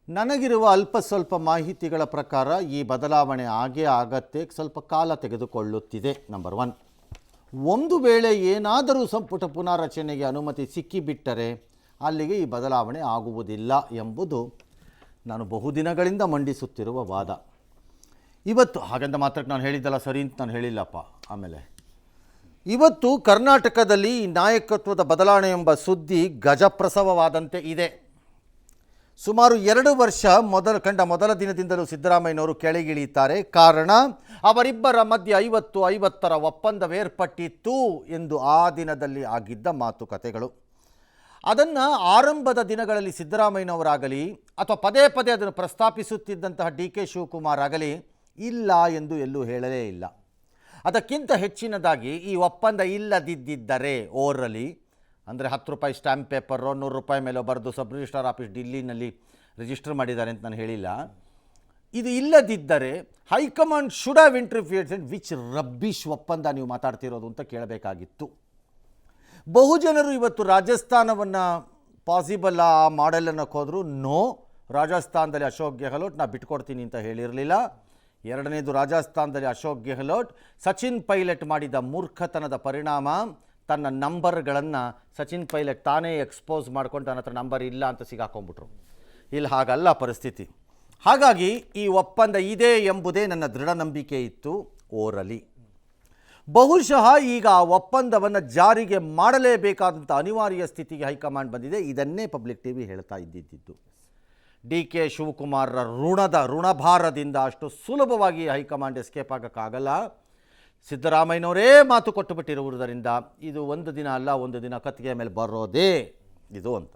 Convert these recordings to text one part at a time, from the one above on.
ನನಗಿರುವ ಅಲ್ಪ ಸ್ವಲ್ಪ ಮಾಹಿತಿಗಳ ಪ್ರಕಾರ ಈ ಬದಲಾವಣೆ ಆಗೇ ಆಗತ್ತೆ, ಸ್ವಲ್ಪ ಕಾಲ ತೆಗೆದುಕೊಳ್ಳುತ್ತಿದೆ. ನಂಬರ್ 1, ಒಂದು ವೇಳೆ ಏನಾದರೂ ಸಂಪುಟ ಪುನಾರಚನೆಗೆ ಅನುಮತಿ ಸಿಕ್ಕಿಬಿಟ್ಟರೆ ಅಲ್ಲಿಗೆ ಈ ಬದಲಾವಣೆ ಆಗುವುದಿಲ್ಲ ಎಂಬುದು ನಾನು ಬಹುದಿನಗಳಿಂದ ಮಂಡಿಸುತ್ತಿರುವ ವಾದ. ಇವತ್ತು ಹಾಗಂತ ಮಾತ್ರಕ್ಕೆ ನಾನು ಹೇಳಿದ್ದಲ್ಲ ಸರಿ ಅಂತ ನಾನು ಹೇಳಿಲ್ಲಪ್ಪ. ಆಮೇಲೆ ಇವತ್ತು ಕರ್ನಾಟಕದಲ್ಲಿ ಈ ನಾಯಕತ್ವದ ಬದಲಾವಣೆ ಎಂಬ ಸುದ್ದಿ ಗಜಪ್ರಸವವಾದಂತೆ ಇದೆ. ಸುಮಾರು 2 ವರ್ಷ ಮೊದಲ ದಿನದಿಂದಲೂ ಸಿದ್ದರಾಮಯ್ಯನವರು ಕೆಳಗಿಳಿಯುತ್ತಾರೆ. ಕಾರಣ ಅವರಿಬ್ಬರ ಮಧ್ಯೆ 50-50ರ ಒಪ್ಪಂದವೇರ್ಪಟ್ಟಿತ್ತು ಎಂದು ಆ ದಿನದಲ್ಲಿ ಆಗಿದ್ದ ಮಾತುಕತೆಗಳು. ಅದನ್ನು ಆರಂಭದ ದಿನಗಳಲ್ಲಿ ಸಿದ್ದರಾಮಯ್ಯನವರಾಗಲಿ ಅಥವಾ ಪದೇ ಪದೇ ಅದನ್ನು ಪ್ರಸ್ತಾಪಿಸುತ್ತಿದ್ದಂತಹ DK ಶಿವಕುಮಾರ್ ಆಗಲಿ ಇಲ್ಲ ಎಂದು ಎಲ್ಲೂ ಹೇಳಲೇ ಇಲ್ಲ. ಅದಕ್ಕಿಂತ ಹೆಚ್ಚಿನದಾಗಿ ಈ ಒಪ್ಪಂದ ಇಲ್ಲದಿದ್ದರೆ ಓರಲಿ ಅಂದರೆ 10 ರೂಪಾಯಿ ಸ್ಟ್ಯಾಂಪ್ ಪೇಪರೋ 100 ರೂಪಾಯಿ ಮೇಲೋ ಬರೆದು ಸಬ್ ರಿಜಿಸ್ಟ್ರಾರ್ ಆಫೀಸ್ ಡಿಲ್ಲಿನಲ್ಲಿ ರಿಜಿಸ್ಟರ್ ಮಾಡಿದ್ದಾರೆ ಅಂತ ನಾನು ಹೇಳಿಲ್ಲ. ಇದು ಇಲ್ಲದಿದ್ದರೆ high command should have interfered and which rubbish ಒಪ್ಪಂದ ನೀವು ಮಾತಾಡ್ತಿರೋದು ಅಂತ ಕೇಳಬೇಕಾಗಿತ್ತು. ಬಹುಜನರು ಇವತ್ತು ರಾಜಸ್ಥಾನವನ್ನು ಪಾಸಿಬಲ್ ಆ ಮಾಡೆಲನ್ನು ಹೋದರೂ ನೋ, ರಾಜಸ್ಥಾನದಲ್ಲಿ ಅಶೋಕ್ ಗೆಹ್ಲೋಟ್ ನಾ ಬಿಟ್ಕೊಡ್ತೀನಿ ಅಂತ ಹೇಳಿರಲಿಲ್ಲ. ಎರಡನೇದು, ರಾಜಸ್ಥಾನದಲ್ಲಿ ಅಶೋಕ್ ಗೆಹ್ಲೋಟ್ ಸಚಿನ್ ಪೈಲಟ್ ಮಾಡಿದ ಮೂರ್ಖತನದ ಪರಿಣಾಮ ತನ್ನ ನಂಬರ್ಗಳನ್ನು ಸಚಿನ್ ಪೈಲಟ್ ತಾನೇ ಎಕ್ಸ್ಪೋಸ್ ಮಾಡ್ಕೊಂಡು ತನ್ನ ಹತ್ರ ನಂಬರ್ ಇಲ್ಲ ಅಂತ ಸಿಗಾಕೊಂಡ್ಬಿಟ್ರು. ಇಲ್ಲಿ ಹಾಗಲ್ಲ ಪರಿಸ್ಥಿತಿ. ಹಾಗಾಗಿ ಈ ಒಪ್ಪಂದ ಇದೆ ಎಂಬುದೇ ನನ್ನ ದೃಢ ನಂಬಿಕೆ ಇತ್ತು ಓರಲಿ. ಬಹುಶಃ ಈಗ ಆ ಒಪ್ಪಂದವನ್ನು ಜಾರಿಗೆ ಮಾಡಲೇಬೇಕಾದಂಥ ಅನಿವಾರ್ಯ ಸ್ಥಿತಿಗೆ ಹೈಕಮಾಂಡ್ ಬಂದಿದೆ. ಇದನ್ನೇ ಪಬ್ಲಿಕ್ TV ಹೇಳ್ತಾ ಇದ್ದಿದ್ದು. DK ಶಿವಕುಮಾರರ ಋಣಭಾರದಿಂದ ಅಷ್ಟು ಸುಲಭವಾಗಿ ಹೈಕಮಾಂಡ್ ಎಸ್ಕೇಪ್ ಆಗೋಕ್ಕಾಗಲ್ಲ. ಸಿದ್ದರಾಮಯ್ಯನವರೇ ಮಾತು ಕೊಟ್ಟುಬಿಟ್ಟಿರುವುದರಿಂದ ಇದು ಒಂದು ದಿನ ಅಲ್ಲ, ಒಂದು ದಿನ ಕತ್ತಿಗೆ ಮೇಲೆ ಬರೋದೇ ಇದು ಅಂತ.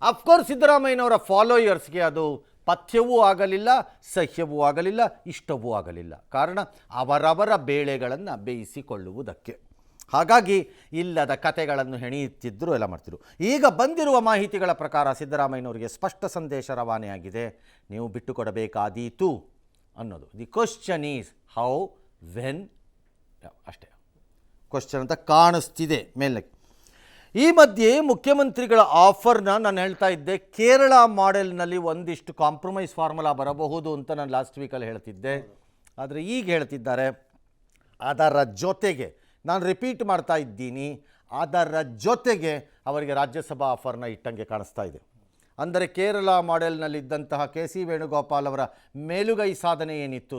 ಅಫ್ಕೋರ್ಸ್ ಸಿದ್ದರಾಮಯ್ಯನವರ ಫಾಲೋಯರ್ಸ್ಗೆ ಅದು ಪಥ್ಯವೂ ಆಗಲಿಲ್ಲ, ಸಹ್ಯವೂ ಆಗಲಿಲ್ಲ, ಇಷ್ಟವೂ ಆಗಲಿಲ್ಲ. ಕಾರಣ ಅವರವರ ಬೇಳೆಗಳನ್ನು ಬೇಯಿಸಿಕೊಳ್ಳುವುದಕ್ಕೆ. ಹಾಗಾಗಿ ಇಲ್ಲದ ಕತೆಗಳನ್ನು ಹೆಣೆಯುತ್ತಿದ್ದರು, ಎಲ್ಲ ಮಾಡ್ತಿದ್ರು. ಈಗ ಬಂದಿರುವ ಮಾಹಿತಿಗಳ ಪ್ರಕಾರ ಸಿದ್ದರಾಮಯ್ಯನವರಿಗೆ ಸ್ಪಷ್ಟ ಸಂದೇಶ ರವಾನೆಯಾಗಿದೆ, ನೀವು ಬಿಟ್ಟು ಕೊಡಬೇಕಾದೀತು ಅನ್ನೋದು. The question is how, when, ಅಷ್ಟೇ ಕ್ವಶ್ಚನ್ ಅಂತ ಕಾಣಿಸ್ತಿದೆ ಮೇಲೆ. ಈ ಮಧ್ಯೆ ಮುಖ್ಯಮಂತ್ರಿಗಳ ಆಫರ್ನ ನಾನು ಹೇಳ್ತಾ ಇದ್ದೆ, ಕೇರಳ ಮಾಡೆಲ್ನಲ್ಲಿ ಒಂದಿಷ್ಟು ಕಾಂಪ್ರಮೈಸ್ ಫಾರ್ಮುಲಾ ಬರಬಹುದು ಅಂತ ನಾನು ಲಾಸ್ಟ್ ವೀಕಲ್ಲಿ ಹೇಳ್ತಿದ್ದೆ. ಆದರೆ ಈಗ ಹೇಳ್ತಿದ್ದಾರೆ ಅದರ ಜೊತೆಗೆ, ನಾನು ರಿಪೀಟ್ ಮಾಡ್ತಾ ಇದ್ದೀನಿ, ಅದರ ಜೊತೆಗೆ ಅವರಿಗೆ ರಾಜ್ಯಸಭಾ ಆಫರ್ನ ಇಟ್ಟಂಗೆ ಕಾಣಿಸ್ತಾ ಇದೆ. ಅಂದರೆ ಕೇರಳ ಮಾಡೆಲ್ನಲ್ಲಿದ್ದಂತಹ KC ವೇಣುಗೋಪಾಲ್ ಅವರ ಮೇಲುಗೈ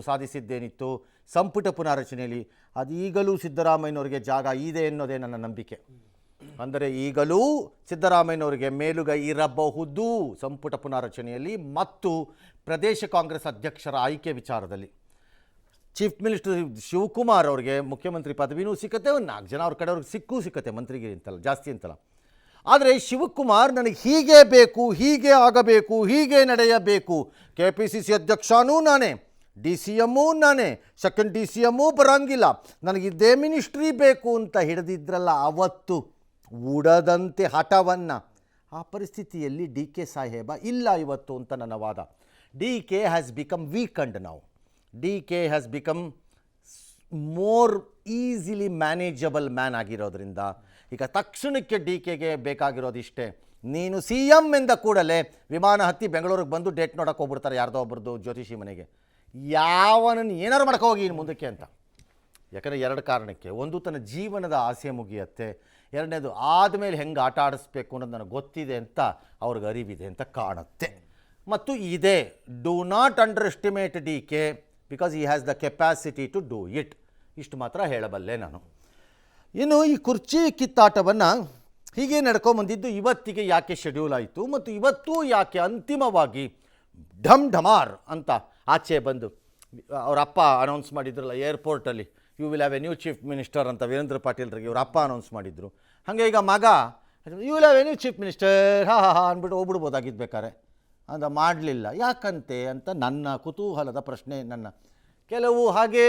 ಸಾಧಿಸಿದ್ದೇನಿತ್ತು ಸಂಪುಟ ಪುನಾರಚನೆಯಲ್ಲಿ, ಅದು ಈಗಲೂ ಸಿದ್ದರಾಮಯ್ಯನವರಿಗೆ ಜಾಗ ಇದೆ ಎನ್ನೋದೇ ನನ್ನ ನಂಬಿಕೆ. ಅಂದರೆ ಈಗಲೂ ಸಿದ್ದರಾಮಯ್ಯನವರಿಗೆ ಮೇಲುಗೈ ಇರಬಹುದು ಸಂಪುಟ ಪುನಾರಚನೆಯಲ್ಲಿ ಮತ್ತು ಪ್ರದೇಶ ಕಾಂಗ್ರೆಸ್ ಅಧ್ಯಕ್ಷರ ಆಯ್ಕೆ ವಿಚಾರದಲ್ಲಿ. ಚೀಫ್ ಮಿನಿಸ್ಟರ್ ಶಿವಕುಮಾರ್ ಅವರಿಗೆ ಮುಖ್ಯಮಂತ್ರಿ ಪದವಿನೂ ಸಿಕ್ಕತ್ತೆ, ಒಂದು 4 ಜನ ಅವ್ರ ಕಡೆಯವ್ರಿಗೆ ಸಿಕ್ಕತ್ತೆ, ಮಂತ್ರಿಗೆ ಅಂತಲ್ಲ, ಜಾಸ್ತಿ ಅಂತಲ್ಲ. ಆದರೆ ಶಿವಕುಮಾರ್ ನನಗೆ ಹೀಗೆ ಬೇಕು, ಹೀಗೆ ಆಗಬೇಕು, ಹೀಗೆ ನಡೆಯಬೇಕು, KPCC ಅಧ್ಯಕ್ಷನೂ ನಾನೇ, DCM ನಾನೇ, ಸೆಕೆಂಡ್ DCM ಬರೋಂಗಿಲ್ಲ, ನನಗಿದ್ದೇ ಮಿನಿಸ್ಟ್ರಿ ಬೇಕು ಅಂತ ಹಿಡಿದಿದ್ರಲ್ಲ ಅವತ್ತು ಉಡದಂತೆ ಹಠವನ್ನು. ಆ ಪರಿಸ್ಥಿತಿಯಲ್ಲಿ DK ಸಾಹೇಬ ಇಲ್ಲ ಇವತ್ತು ಅಂತ ನನ್ನ ವಾದ. DK ಹ್ಯಾಸ್ ಬಿಕಮ್ ವೀಕಂಡ್ ನಾವು. DK has become more easily manageable man ಆಗಿರೋದ್ರಿಂದ ಈಗ ತಕ್ಷಣಕ್ಕೆ DKಗೆ ಬೇಕಾಗಿರೋದು ಇಷ್ಟೇ, ನೀನು CM ಎಂದ ಕೂಡಲೇ ವಿಮಾನ ಹತ್ತಿ ಬೆಂಗಳೂರಿಗೆ ಬಂದು ಡೇಟ್ ನೋಡೋಕೆ ಹೋಗ್ಬಿಡ್ತಾರೆ ಯಾರ್ದೋ ಒಬ್ಬರದು ಜ್ಯೋತಿಷಿ ಮನೆಗೆ, ಯಾವನನ್ನು ಏನಾರು ಹೋಗಿ ಇನ್ನು ಮುಂದಕ್ಕೆ ಅಂತ. ಯಾಕಂದರೆ 2 ಕಾರಣಕ್ಕೆ, ಒಂದು ತನ್ನ ಜೀವನದ ಆಸೆ ಮುಗಿಯತ್ತೆ, ಎರಡನೇದು ಆದಮೇಲೆ ಹೆಂಗೆ ಆಟ ಆಡಿಸ್ಬೇಕು ಅನ್ನೋದು ನನಗೆ ಗೊತ್ತಿದೆ ಅಂತ ಅವ್ರಿಗೆ ಅರಿವಿದೆ ಅಂತ ಕಾಣುತ್ತೆ. ಮತ್ತು ಇದೇ, do not underestimate DK because he has the capacity to do it. ಇಷ್ಟು ಮಾತ್ರ ಹೇಳಬಲ್ಲೆ ನಾನು. ಇನ್ನು ಈ ಕುರ್ಚಿ ಕಿತ್ತಾಟವನ್ನು ಹೀಗೆ ನಡ್ಕೊಂಬಂದಿದ್ದು ಇವತ್ತಿಗೆ ಯಾಕೆ ಶೆಡ್ಯೂಲ್ ಆಯಿತು ಮತ್ತು ಇವತ್ತು ಯಾಕೆ ಅಂತಿಮವಾಗಿ ಢಮಾರ್ ಅಂತ ಆಚೆ ಬಂದು ಅವರ ಅಪ್ಪ ಅನೌನ್ಸ್ ಮಾಡಿದ್ರಲ್ಲ ಏರ್ಪೋರ್ಟಲ್ಲಿ, you will have a new chief minister ಅಂತ ವೀರೇಂದ್ರ ಪಾಟೀಲ್ರಿಗೆ ಇವರ ಅಪ್ಪ ಅನೌನ್ಸ್ ಮಾಡಿದ್ರು. ಹಾಗೆ ಈಗ ಮಗ you will have a new chief minister ಹಾ ಅಂದ್ಬಿಟ್ಟು ಹೋಗ್ಬಿಡ್ಬೋದಾಗಿದ್ದು ಬೇಕಾರೆ, ಅಂತ ಮಾಡಲಿಲ್ಲ. ಯಾಕಂತೆ ಅಂತ ನನ್ನ ಕುತೂಹಲದ ಪ್ರಶ್ನೆ. ನನ್ನ ಕೆಲವು ಹಾಗೇ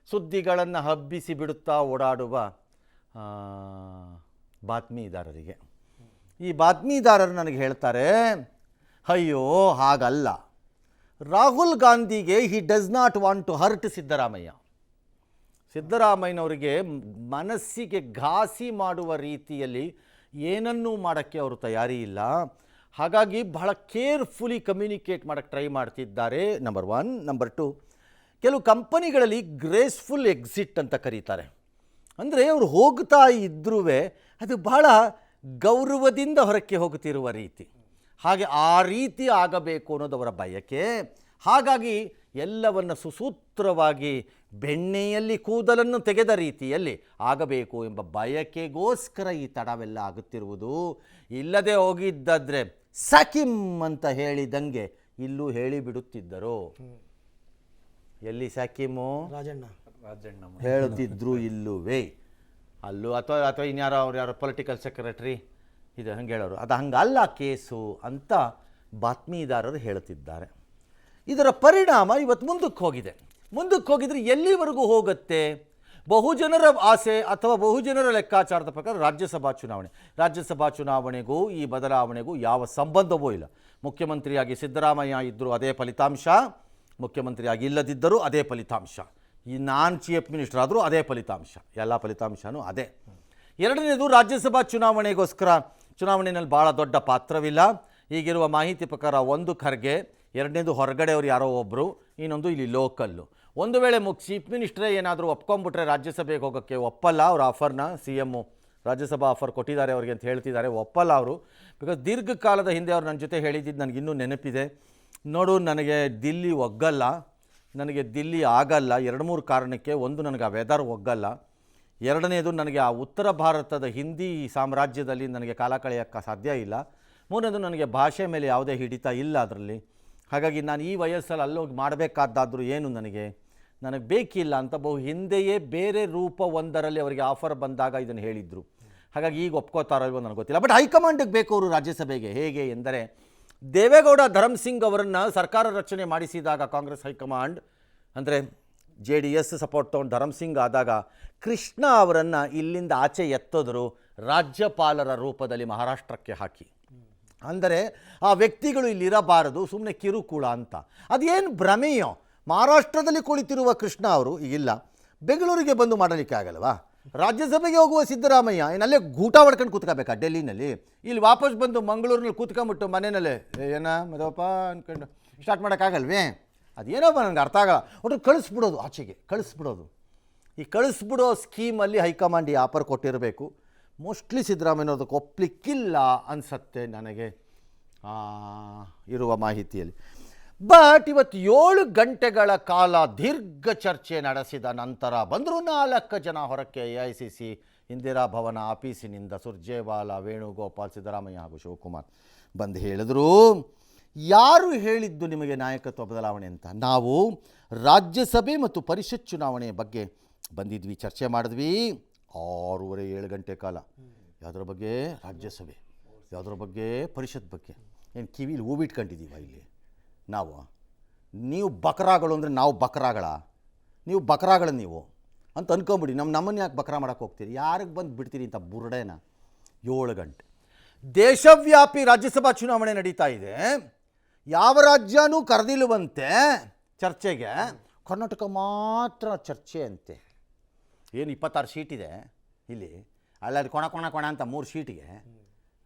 ಸುದ್ದಿಗಳನ್ನು ಹಬ್ಬಿಸಿ ಬಿಡುತ್ತಾ ಓಡಾಡುವ ಬಾತ್ಮೀದಾರರಿಗೆ, ಈ ಬಾತ್ಮೀದಾರರು ನನಗೆ ಹೇಳ್ತಾರೆ, ಅಯ್ಯೋ ಹಾಗಲ್ಲ, ರಾಹುಲ್ ಗಾಂಧಿಗೆ he does not want to hurt ಸಿದ್ದರಾಮಯ್ಯನವರಿಗೆ ಮನಸ್ಸಿಗೆ ಘಾಸಿ ಮಾಡುವ ರೀತಿಯಲ್ಲಿ ಏನನ್ನೂ ಮಾಡೋಕ್ಕೆ ಅವರು ತಯಾರಿ ಇಲ್ಲ. ಹಾಗಾಗಿ ಬಹಳ ಕೇರ್ಫುಲಿ ಕಮ್ಯುನಿಕೇಟ್ ಮಾಡೋಕ್ಕೆ ಟ್ರೈ ಮಾಡ್ತಿದ್ದಾರೆ, ನಂಬರ್ 1. ನಂಬರ್ 2, ಕೆಲವು ಕಂಪನಿಗಳಲ್ಲಿ ಗ್ರೇಸ್ಫುಲ್ ಎಕ್ಸಿಟ್ ಅಂತ ಕರೀತಾರೆ. ಅಂದರೆ ಅವರು ಹೋಗ್ತಾ ಇದ್ರೂ ಅದು ಬಹಳ ಗೌರವದಿಂದ ಹೊರಕ್ಕೆ ಹೋಗುತ್ತಿರುವ ರೀತಿ, ಹಾಗೆ ಆ ರೀತಿ ಆಗಬೇಕು ಅನ್ನೋದು ಅವರ ಬಯಕೆ. ಹಾಗಾಗಿ ಎಲ್ಲವನ್ನು ಸುಸೂತ್ರವಾಗಿ ಬೆಣ್ಣೆಯಲ್ಲಿ ಕೂದಲನ್ನು ತೆಗೆದ ರೀತಿಯಲ್ಲಿ ಆಗಬೇಕು ಎಂಬ ಬಯಕೆಗೋಸ್ಕರ ಈ ತಡವೆಲ್ಲ ಆಗುತ್ತಿರುವುದು. ಇಲ್ಲದೆ ಹೋಗಿದ್ದಾದ್ರೆ ಸಕಿಮ್ ಅಂತ ಹೇಳಿದಂಗೆ ಇಲ್ಲೂ ಹೇಳಿಬಿಡುತ್ತಿದ್ದರು. ಎಲ್ಲಿ ಸಕಿಮು ರಾಜಣ್ಣ ಹೇಳುತ್ತಿದ್ರು ಇಲ್ಲುವೇ ಅಲ್ಲೂ, ಅಥವಾ ಇನ್ಯಾರೋ ಅವ್ರು ಯಾರೋ ಪೊಲಿಟಿಕಲ್ ಸೆಕ್ರೆಟರಿ ಇದು ಹಂಗೆ ಹೇಳೋರು, ಅದು ಹಂಗಲ್ಲ ಕೇಸು ಅಂತ ಬಾತ್ಮೀದಾರರು ಹೇಳುತ್ತಿದ್ದಾರೆ. ಇದರ ಪರಿಣಾಮ ಇವತ್ತು ಮುಂದಕ್ಕೆ ಹೋಗಿದ್ರೆ ಎಲ್ಲಿವರೆಗೂ ಹೋಗುತ್ತೆ? ಬಹುಜನರ ಆಸೆ ಅಥವಾ ಬಹುಜನರ ಲೆಕ್ಕಾಚಾರದ ಪ್ರಕಾರ ರಾಜ್ಯಸಭಾ ಚುನಾವಣೆಗೂ ಈ ಬದಲಾವಣೆಗೂ ಯಾವ ಸಂಬಂಧವೂ ಇಲ್ಲ. ಮುಖ್ಯಮಂತ್ರಿಯಾಗಿ ಸಿದ್ದರಾಮಯ್ಯ ಇದ್ದರೂ ಅದೇ ಫಲಿತಾಂಶ, ಮುಖ್ಯಮಂತ್ರಿಯಾಗಿ ಇಲ್ಲದಿದ್ದರೂ ಅದೇ ಫಲಿತಾಂಶ, ಈ ನಾನ್ ಚೀಫ್ ಮಿನಿಸ್ಟರ್ ಆದರೂ ಅದೇ ಫಲಿತಾಂಶ, ಎಲ್ಲ ಫಲಿತಾಂಶನೂ ಅದೇ. ಎರಡನೇದು, ರಾಜ್ಯಸಭಾ ಚುನಾವಣೆಯಲ್ಲಿ ಭಾಳ ದೊಡ್ಡ ಪಾತ್ರವಿಲ್ಲ. ಈಗಿರುವ ಮಾಹಿತಿ ಪ್ರಕಾರ ಒಂದು ಖರ್ಗೆ, ಎರಡನೇದು ಹೊರಗಡೆಯವರು ಯಾರೋ ಒಬ್ಬರು, ಇನ್ನೊಂದು ಇಲ್ಲಿ ಲೋಕಲ್ಲು. ಒಂದು ವೇಳೆ ಚೀಫ್ ಮಿನಿಸ್ಟ್ರೇ ಏನಾದರೂ ಒಪ್ಕೊಂಡ್ಬಿಟ್ರೆ ರಾಜ್ಯಸಭೆಗೆ ಹೋಗೋಕ್ಕೆ ಒಪ್ಪಲ್ಲ. ಅವ್ರ ಆಫರ್ನ CM ರಾಜ್ಯಸಭಾ ಆಫರ್ ಕೊಟ್ಟಿದ್ದಾರೆ ಅವ್ರಿಗೆ ಅಂತ ಹೇಳ್ತಿದ್ದಾರೆ, ಒಪ್ಪಲ್ಲ ಅವರು. ಬಿಕಾಸ್ ದೀರ್ಘಕಾಲದ ಹಿಂದೆ ಅವ್ರು ನನ್ನ ಜೊತೆ ಹೇಳಿದ್ದು ನನಗಿನ್ನೂ ನೆನಪಿದೆ. ನೋಡು, ನನಗೆ ದಿಲ್ಲಿ ಒಗ್ಗಲ್ಲ, ನನಗೆ ದಿಲ್ಲಿ ಆಗಲ್ಲ 2-3 ಕಾರಣಕ್ಕೆ. ಒಂದು, ನನಗೆ ಆ ವೆದರ್ ಒಗ್ಗಲ್ಲ. ಎರಡನೇದು, ನನಗೆ ಆ ಉತ್ತರ ಭಾರತದ ಹಿಂದಿ ಸಾಮ್ರಾಜ್ಯದಲ್ಲಿ ನನಗೆ ಕಾಲ ಕಳೆಯೋಕ್ಕೆ ಸಾಧ್ಯ ಇಲ್ಲ. ಮೂರನೇದು, ನನಗೆ ಭಾಷೆ ಮೇಲೆ ಯಾವುದೇ ಹಿಡಿತ ಇಲ್ಲ ಅದರಲ್ಲಿ. ಹಾಗಾಗಿ ನಾನು ಈ ವಯಸ್ಸಲ್ಲಿ ಅಲ್ಲೋಗಿ ಮಾಡಬೇಕಾದ್ದಾದರೂ ಏನು ನನಗೆ ಬೇಕಿಲ್ಲ ಅಂತ ಹಿಂದೆಯೇ ಬೇರೆ ರೂಪ ಒಂದರಲ್ಲಿ ಅವರಿಗೆ ಆಫರ್ ಬಂದಾಗ ಇದನ್ನು ಹೇಳಿದರು. ಹಾಗಾಗಿ ಈಗ ಒಪ್ಕೋತಾರೋ ಇಲ್ವೋ ನನಗೆ ಗೊತ್ತಿಲ್ಲ. ಬಟ್ ಹೈಕಮಾಂಡಿಗೆ ಬೇಕು ಅವರು ರಾಜ್ಯಸಭೆಗೆ. ಹೇಗೆ ಎಂದರೆ, ದೇವೇಗೌಡ ಧರ್ಮಸಿಂಗ್ ಅವರನ್ನು ಸರ್ಕಾರ ರಚನೆ ಮಾಡಿಸಿದಾಗ ಕಾಂಗ್ರೆಸ್ ಹೈಕಮಾಂಡ್, ಅಂದರೆ JDS ಸಪೋರ್ಟ್ ತೊಗೊಂಡು ಧರ್ಮಸಿಂಗ್ ಆದಾಗ ಕೃಷ್ಣ ಅವರನ್ನು ಇಲ್ಲಿಂದ ಆಚೆ ಎತ್ತೋದ್ರು ರಾಜ್ಯಪಾಲರ ರೂಪದಲ್ಲಿ ಮಹಾರಾಷ್ಟ್ರಕ್ಕೆ ಹಾಕಿ. ಅಂದರೆ ಆ ವ್ಯಕ್ತಿಗಳು ಇಲ್ಲಿರಬಾರದು, ಸುಮ್ಮನೆ ಕಿರುಕುಳ ಅಂತ. ಅದೇನು ಭ್ರಮೆಯೋ, ಮಹಾರಾಷ್ಟ್ರದಲ್ಲಿ ಕುಳಿತಿರುವ ಕೃಷ್ಣ ಅವರು ಈಗಿಲ್ಲ, ಬೆಂಗಳೂರಿಗೆ ಬಂದು ಮಾಡಲಿಕ್ಕೆ ಆಗಲ್ವಾ? ರಾಜ್ಯಸಭೆಗೆ ಹೋಗುವ ಸಿದ್ದರಾಮಯ್ಯ ಏನಲ್ಲೇ ಗೂಟ ಹೊಡ್ಕೊಂಡು ಕೂತ್ಕೋಬೇಕಾ ಡೆಲ್ಲಿನಲ್ಲಿ? ಇಲ್ಲಿ ವಾಪಸ್ ಬಂದು ಮಂಗಳೂರಿನಲ್ಲಿ ಕೂತ್ಕೊಂಬಿಟ್ಟು ಮನೆಯಲ್ಲೇ ಮದವಪ್ಪ ಅಂದ್ಕೊಂಡು ಸ್ಟಾರ್ಟ್ ಮಾಡೋಕ್ಕಾಗಲ್ವೇ? ಅದೇನೋಪ್ಪ ನನಗೆ ಅರ್ಥ ಆಗಲ್ಲ. ಒಟ್ಟು ಕಳಿಸ್ಬಿಡೋದು, ಆಚೆಗೆ ಕಳಿಸ್ಬಿಡೋದು. ಈ ಕಳಿಸ್ಬಿಡೋ ಸ್ಕೀಮಲ್ಲಿ ಹೈಕಮಾಂಡ್ ಈ ಆಫರ್ ಕೊಟ್ಟಿರಬೇಕು. ಮೋಸ್ಟ್ಲಿ ಸಿದ್ದರಾಮಯ್ಯ ಅದಕ್ಕೆ ಒಪ್ಪಲಿಕ್ಕಿಲ್ಲ ಅನಿಸತ್ತೆ ನನಗೆ ಇರುವ ಮಾಹಿತಿಯಲ್ಲಿ. ಬಟ್ ಇವತ್ತು 7 ಗಂಟೆಗಳ ಕಾಲ ದೀರ್ಘ ಚರ್ಚೆ ನಡೆಸಿದ ನಂತರ ಬಂದರು 4 ಜನ ಹೊರಕ್ಕೆ. AICC ಇಂದಿರಾ ಭವನ ಆಫೀಸಿನಿಂದ ಸುರ್ಜೇವಾಲಾ, ವೇಣುಗೋಪಾಲ್, ಸಿದ್ದರಾಮಯ್ಯ ಹಾಗೂ ಶಿವಕುಮಾರ್ ಬಂದು ಹೇಳಿದ್ರು, ಯಾರು ಹೇಳಿದ್ದು ನಿಮಗೆ ನಾಯಕತ್ವ ಬದಲಾವಣೆ ಅಂತ? ನಾವು ರಾಜ್ಯಸಭೆ ಮತ್ತು ಪರಿಷತ್ ಚುನಾವಣೆಯ ಬಗ್ಗೆ ಬಂದಿದ್ವಿ, ಚರ್ಚೆ ಮಾಡಿದ್ವಿ 6:30-7 ಗಂಟೆ ಕಾಲ. ಯಾವುದ್ರ ಬಗ್ಗೆ? ರಾಜ್ಯಸಭೆ. ಯಾವುದ್ರ ಬಗ್ಗೆ? ಪರಿಷತ್ ಬಗ್ಗೆ. ಏನು ಕಿವಿಲಿ ಹೂವಿಟ್ಕೊಂಡಿದ್ದೀವ ಇಲ್ಲಿ ನಾವು? ನೀವು ಬಕರಾಗಳು ಅಂದರೆ ನಾವು ಬಕರಾಗಳ? ನೀವು ಬಕರಾಗಳ ನೀವು ಅಂತ ಅನ್ಕೊಂಬಿಡಿ. ನಮ್ಮನ್ನು ಯಾಕೆ ಬಕರಾ ಮಾಡೋಕ್ಕೆ ಹೋಗ್ತೀರಿ? ಯಾರಿಗೆ ಬಂದು ಬಿಡ್ತೀರಿ ಇಂಥ ಬುರುಡೇನ? 7 ಗಂಟೆ ದೇಶವ್ಯಾಪಿ ರಾಜ್ಯಸಭಾ ಚುನಾವಣೆ ನಡೀತಾ ಇದೆ. ಯಾವ ರಾಜ್ಯನೂ ಕರೆದಿಲ್ಲವಂತೆ ಚರ್ಚೆಗೆ, ಕರ್ನಾಟಕ ಮಾತ್ರ ಚರ್ಚೆ ಅಂತೆ. ಏನು 26 ಸೀಟ್ ಇದೆ ಇಲ್ಲಿ, ಅಲ್ಲದು ಕೊಣ ಅಂತ 3 ಸೀಟಿಗೆ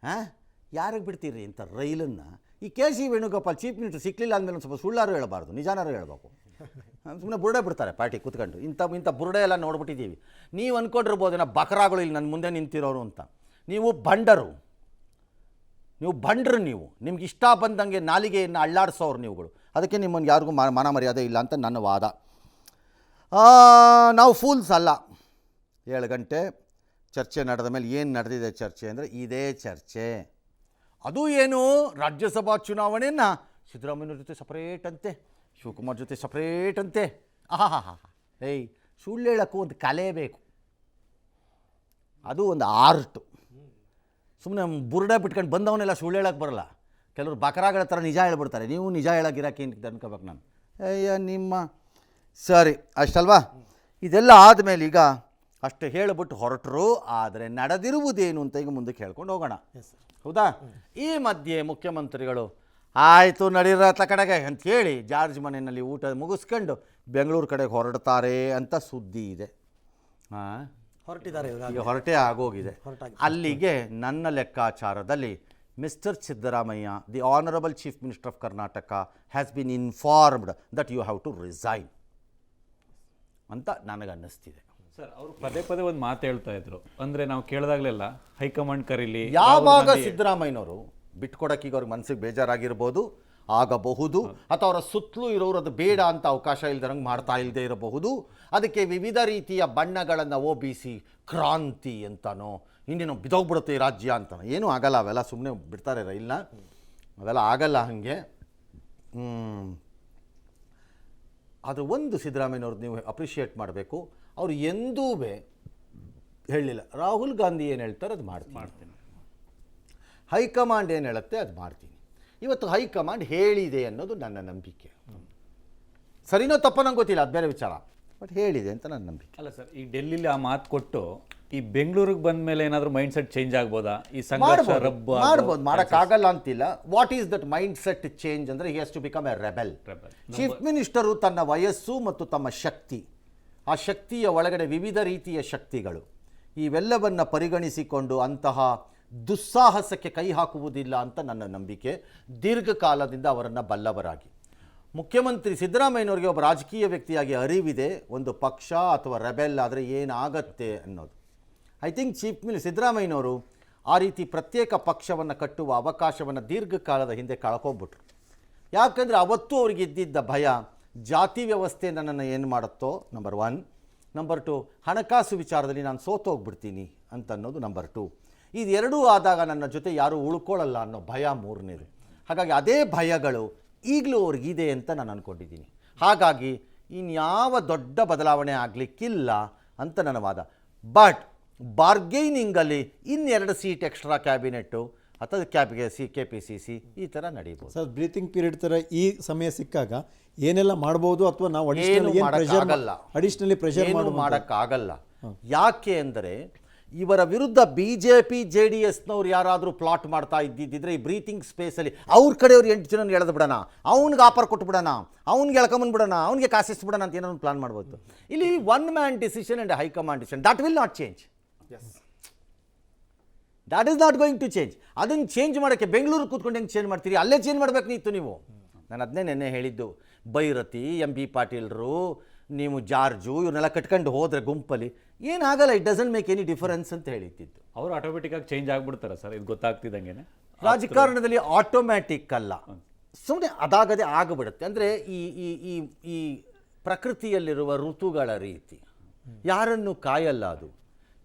ಯಾರಿಗೆ ಬಿಡ್ತೀರಿ ಇಂಥ ರೈಲನ್ನು? ಈ KC ವೇಣುಗೋಪಾಲ್ ಚೀಫ್ ಮಿನಿಸ್ಟರ್ ಸಿಕ್ಕಲಿಲ್ಲ ಅಂದಮೇಲೆ ಒಂದು ಸ್ವಲ್ಪ ಸುಳ್ಳಾರು ಹೇಳಬಾರ್ದು, ನಿಜಾನಾರು ಹೇಳಬೇಕು. ಸುಮ್ಮನೆ ಬುರುಡೆ ಬಿಡ್ತಾರೆ ಪಾರ್ಟಿ ಕೂತ್ಕೊಂಡು. ಇಂಥ ಬುರುಡೆ ಎಲ್ಲ ನೋಡ್ಬಿಟ್ಟಿದ್ದೀವಿ. ನೀವು ಅಂದ್ಕೊಂಡಿರ್ಬೋದೇನೋ ಬಕರಾಗಳು ಇಲ್ಲಿ ನನ್ನ ಮುಂದೆ ನಿಂತಿರೋರು ಅಂತ. ನೀವು ಬಂಡರು, ನೀವು ನಿಮ್ಗೆ ಇಷ್ಟ ಬಂದಂಗೆ ನಾಲಿಗೆಯನ್ನು ಅಳ್ಳಾಡಿಸೋರು ನೀವುಗಳು. ಅದಕ್ಕೆ ನಿಮ್ಮನ್ನು ಯಾರಿಗೂ ಮಾನ ಮರ್ಯಾದೆ ಇಲ್ಲ ಅಂತ ನನ್ನ ವಾದ. ನಾವು ಫೂಲ್ಸ್ ಅಲ್ಲ. 7 ಗಂಟೆ ಚರ್ಚೆ ನಡೆದ ಮೇಲೆ ಏನು ನಡೆದಿದೆ ಚರ್ಚೆ ಅಂದರೆ ಇದೇ ಚರ್ಚೆ. ಅದು ಏನು, ರಾಜ್ಯಸಭಾ ಚುನಾವಣೆಯನ್ನು ಸಿದ್ದರಾಮಯ್ಯವ್ರ ಜೊತೆ ಸಪ್ರೇಟ್ ಅಂತೆ, ಶಿವಕುಮಾರ್ ಜೊತೆ ಸಪ್ರೇಟ್ ಅಂತೆ. ಏಯ್, ಸುಳ್ಳು ಹೇಳೋಕ್ಕೂ ಒಂದು ಕಲೆ ಬೇಕು, ಅದು ಒಂದು ಆರ್ಟು. ಸುಮ್ಮನೆ ಬುರುಡೆ ಬಿಟ್ಕೊಂಡು ಬಂದವನ್ನೆಲ್ಲ ಸುಳ್ಳು ಹೇಳೋಕ್ಕೆ ಬರಲ್ಲ. ಕೆಲವರು ಬಕರಾಗಳ ಥರ ನಿಜ ಹೇಳ್ಬಿಡ್ತಾರೆ. ನೀವು ನಿಜ ಹೇಳೋಗಿರೋಕೆ ಅಂತ ಅನ್ಕೋಬೇಕು ನಾನು. ಅಯ್ಯ ನಿಮ್ಮ ಸರಿ ಅಷ್ಟಲ್ವಾ? ಇದೆಲ್ಲ ಆದಮೇಲೆ ಈಗ ಅಷ್ಟು ಹೇಳಿಬಿಟ್ಟು ಹೊರಟರು. ಆದರೆ ನಡೆದಿರುವುದೇನು ಅಂತ ಈಗ ಮುಂದಕ್ಕೆ ಹೇಳ್ಕೊಂಡು ಹೋಗೋಣ, ಹೌದಾ? ಈ ಮಧ್ಯೆ ಮುಖ್ಯಮಂತ್ರಿಗಳು ಆಯಿತು ನಡೀರತ್ತ ಕಡೆಗೆ ಅಂತ ಹೇಳಿ ಜಾರ್ಜ್ ಮನೆಯಲ್ಲಿ ಊಟ ಮುಗಿಸ್ಕೊಂಡು ಬೆಂಗಳೂರು ಕಡೆಗೆ ಹೊರಡ್ತಾರೆ ಅಂತ ಸುದ್ದಿ ಇದೆ. ಹೊರಟಿದ್ದಾರೆ, ಈಗ ಹೊರಟೇ ಆಗೋಗಿದೆ. ಅಲ್ಲಿಗೆ ನನ್ನ ಲೆಕ್ಕಾಚಾರದಲ್ಲಿ Mr. Siddaramaiah, the Honorable Chief Minister of Karnataka has been informed that you have to resign ಅಂತ ನನಗನ್ನಿಸ್ತಿದೆ. ಸರ್ ಅವರು ಪದೇ ಪದೇ ಒಂದು ಮಾತು ಹೇಳ್ತಾ ಇದ್ರು, ಅಂದರೆ ನಾವು ಕೇಳಿದಾಗಲೆಲ್ಲ ಹೈಕಮಾಂಡ್ ಕರೀಲಿ. ಯಾವಾಗ ಸಿದ್ದರಾಮಯ್ಯನವರು ಬಿಟ್ಕೊಡಕ್ಕೆ ಈಗ ಅವ್ರಿಗೆ ಮನಸ್ಸಿಗೆ ಬೇಜಾರಾಗಿರ್ಬೋದು, ಆಗಬಹುದು, ಅಥವಾ ಅವರ ಸುತ್ತಲೂ ಇರೋರು ಅದು ಬೇಡ ಅಂತ ಅವಕಾಶ ಇಲ್ದಂಗೆ ಮಾಡ್ತಾ ಇಲ್ಲದೆ ಇರಬಹುದು. ಅದಕ್ಕೆ ವಿವಿಧ ರೀತಿಯ ಬಣ್ಣಗಳನ್ನು OBC ಕ್ರಾಂತಿ ಅಂತನೋ ಇನ್ನೇನು ಬಿದೋಗ್ಬಿಡುತ್ತೆ ಈ ರಾಜ್ಯ ಅಂತನೋ, ಏನೂ ಆಗಲ್ಲ. ಅವೆಲ್ಲ ಸುಮ್ಮನೆ ಬಿಡ್ತಾರೆ ರೈಲ್ನ, ಅವೆಲ್ಲ ಆಗಲ್ಲ. ಹಾಗೆ ಅದು ಒಂದು ಸಿದ್ದರಾಮಯ್ಯನವ್ರದ್ದು ನೀವು ಅಪ್ರಿಷಿಯೇಟ್ ಮಾಡಬೇಕು. ಅವರು ಎಂದೂ ಹೇಳಿಲ್ಲ ರಾಹುಲ್ ಗಾಂಧಿ ಏನು ಹೇಳ್ತಾರೆ ಅದು ಮಾಡ್ತೀನಿ, ಹೈಕಮಾಂಡ್ ಏನು ಹೇಳುತ್ತೆ ಅದು ಮಾಡ್ತೀನಿ. ಇವತ್ತು ಹೈಕಮಾಂಡ್ ಹೇಳಿದೆ ಅನ್ನೋದು ನನ್ನ ನಂಬಿಕೆ. ಸರಿನೋ ತಪ್ಪೋ ನಂಗೆ ಗೊತ್ತಿಲ್ಲ, ಅದು ಬೇರೆ ವಿಚಾರ, ಬಟ್ ಹೇಳಿದೆ ಅಂತ ನನ್ನ ನಂಬಿಕೆ. ಅಲ್ಲ ಸರ್, ಈ ಡೆಲ್ಲಿಲಿ ಆ ಮಾತು ಕೊಟ್ಟು ಈ ಬೆಂಗಳೂರಿಗೆ ಬಂದ ಮೇಲೆ ಏನಾದರೂ ಮೈಂಡ್ ಸೆಟ್ ಚೇಂಜ್ ಆಗ್ಬೋದಾ? ಈ ಸಂಘರ್ಷ ಮಾಡ್ಬೋದು, ಮಾಡೋಕ್ಕಾಗಲ್ಲ ಅಂತಿಲ್ಲ. What is that mind set change ಅಂದರೆ he has to become a rebel. Chief minister ತನ್ನ ವಯಸ್ಸು ಮತ್ತು ತಮ್ಮ ಶಕ್ತಿ, ಆ ಶಕ್ತಿಯ ಒಳಗಡೆ ವಿವಿಧ ರೀತಿಯ ಶಕ್ತಿಗಳು, ಇವೆಲ್ಲವನ್ನು ಪರಿಗಣಿಸಿಕೊಂಡು ಅಂತಹ ದುಸ್ಸಾಹಸಕ್ಕೆ ಕೈ ಹಾಕುವುದಿಲ್ಲ ಅಂತ ನನ್ನ ನಂಬಿಕೆ. ದೀರ್ಘಕಾಲದಿಂದ ಅವರನ್ನು ಬಲ್ಲವರಾಗಿ ಮುಖ್ಯಮಂತ್ರಿ ಸಿದ್ದರಾಮಯ್ಯನವರಿಗೆ ಒಬ್ಬ ರಾಜಕೀಯ ವ್ಯಕ್ತಿಯಾಗಿ ಅರಿವಿದೆ ಒಂದು ಪಕ್ಷ ಅಥವಾ ರೆಬೆಲ್ ಆದರೆ ಏನಾಗತ್ತೆ ಅನ್ನೋದು. ಐ ಥಿಂಕ್ ಚೀಫ್ ಮಿನಿಸ್ಟರ್ ಸಿದ್ದರಾಮಯ್ಯನವರು ಆ ರೀತಿ ಪ್ರತ್ಯೇಕ ಪಕ್ಷವನ್ನು ಕಟ್ಟುವ ಅವಕಾಶವನ್ನು ದೀರ್ಘಕಾಲದ ಹಿಂದೆ ಕಳ್ಕೊಂಡ್ಬಿಟ್ರು. ಯಾಕಂದರೆ ಅವತ್ತು ಅವ್ರಿಗೆ ಇದ್ದಿದ್ದ ಭಯ ಜಾತಿ ವ್ಯವಸ್ಥೆ ನನ್ನನ್ನು ಏನು ಮಾಡುತ್ತೋ, ನಂಬರ್ 1. ನಂಬರ್ 2, ಹಣಕಾಸು ವಿಚಾರದಲ್ಲಿ ನಾನು ಸೋತೋಗ್ಬಿಡ್ತೀನಿ ಅಂತ ಅನ್ನೋದು ನಂಬರ್ 2. ಇದೆರಡೂ ಆದಾಗ ನನ್ನ ಜೊತೆ ಯಾರೂ ಉಳ್ಕೊಳ್ಳಲ್ಲ ಅನ್ನೋ ಭಯ 3ನೇದು. ಹಾಗಾಗಿ ಅದೇ ಭಯಗಳು ಈಗಲೂ ಅವ್ರಿಗಿದೆ ಅಂತ ನಾನು ಅಂದ್ಕೊಂಡಿದ್ದೀನಿ. ಹಾಗಾಗಿ ಇನ್ಯಾವ ದೊಡ್ಡ ಬದಲಾವಣೆ ಆಗಲಿಕ್ಕಿಲ್ಲ ಅಂತ ನನ್ನ ವಾದ. ಬಟ್ ಬಾರ್ಗೈನಿಂಗಲ್ಲಿ 2 ಸೀಟ್ ಎಕ್ಸ್ಟ್ರಾ ಕ್ಯಾಬಿನೆಟ್ಟು ಅಥವಾ KPCC ಈ ಥರ ನಡೀಬೋದು. ಸರ್, ಬ್ರೀತಿಂಗ್ ಪೀರಿಯಡ್ ಥರ ಈ ಸಮಯ ಸಿಕ್ಕಾಗ ಏನೆಲ್ಲ ಮಾಡ್ಬೋದು, ಅಥವಾ ನಾವು ಅಡಿಷನಲಿ ಪ್ರೆಷರ್ ಮಾಡೋಕ್ಕಾಗಲ್ಲ. ಯಾಕೆ ಅಂದರೆ ಇವರ ವಿರುದ್ಧ BJP JDSನವ್ರು ಯಾರಾದರೂ ಪ್ಲಾಟ್ ಮಾಡ್ತಾ ಇದ್ದಿದ್ದರೆ ಈ ಬ್ರೀತಿಂಗ್ ಸ್ಪೇಸಲ್ಲಿ ಅವ್ರ ಕಡೆಯವ್ರು 8 ಜನ ಎಳೆದು ಬಿಡೋಣ, ಅವ್ನಿಗೆ ಆಫರ್ ಕೊಟ್ಬಿಡೋಣ, ಅವ್ನಿಗೆ ಎಳ್ಕೊಂಬಂದ್ಬಿಡೋಣ, ಅವ್ನಿಗೆ ಕಾಸಿಸ್ಬಿಡೋಣ ಅಂತ ಏನೋ ಒಂದು ಪ್ಲಾನ್ ಮಾಡ್ಬೋದು. ಇಲ್ಲಿ 1 man decision and high command decision, that will not change. That is not going to change. ಅದನ್ನು ಚೇಂಜ್ ಮಾಡೋಕ್ಕೆ ಬೆಂಗಳೂರು ಕೂತ್ಕೊಂಡು ಹೆಂಗೆ ಚೇಂಜ್ ಮಾಡ್ತೀರಿ? ಅಲ್ಲೇ ಚೇಂಜ್ ಮಾಡಬೇಕು ನಿಂತು ನೀವು. ನಾನು ಅದನ್ನೇ ನೆನ್ನೆ ಹೇಳಿದ್ದು. ಭೈರತಿ, MB ಪಾಟೀಲ್ರು, ನೀವು ಜಾರ್ಜು ಇವ್ರನ್ನೆಲ್ಲ ಕಟ್ಕೊಂಡು ಹೋದರೆ ಗುಂಪಲ್ಲಿ ಏನಾಗಲ್ಲ, it doesn't make any difference ಅಂತ ಹೇಳಿದ್ದು. ಅವರು ಆಟೋಮೆಟಿಕ್ಕಾಗಿ ಚೇಂಜ್ ಆಗಿಬಿಡ್ತಾರೆ ಸರ್, ಇದು ಗೊತ್ತಾಗ್ತಿದ್ದಂಗೆ. ರಾಜಕಾರಣದಲ್ಲಿ ಆಟೋಮ್ಯಾಟಿಕ್ ಅಲ್ಲ, ಸುಮ್ಮನೆ ಅದಾಗದೆ ಆಗಿಬಿಡುತ್ತೆ. ಅಂದರೆ ಈ ಈ ಈ ಈ ಪ್ರಕೃತಿಯಲ್ಲಿರುವ ಋತುಗಳ ರೀತಿ ಯಾರನ್ನು ಕಾಯಲ್ಲ. ಅದು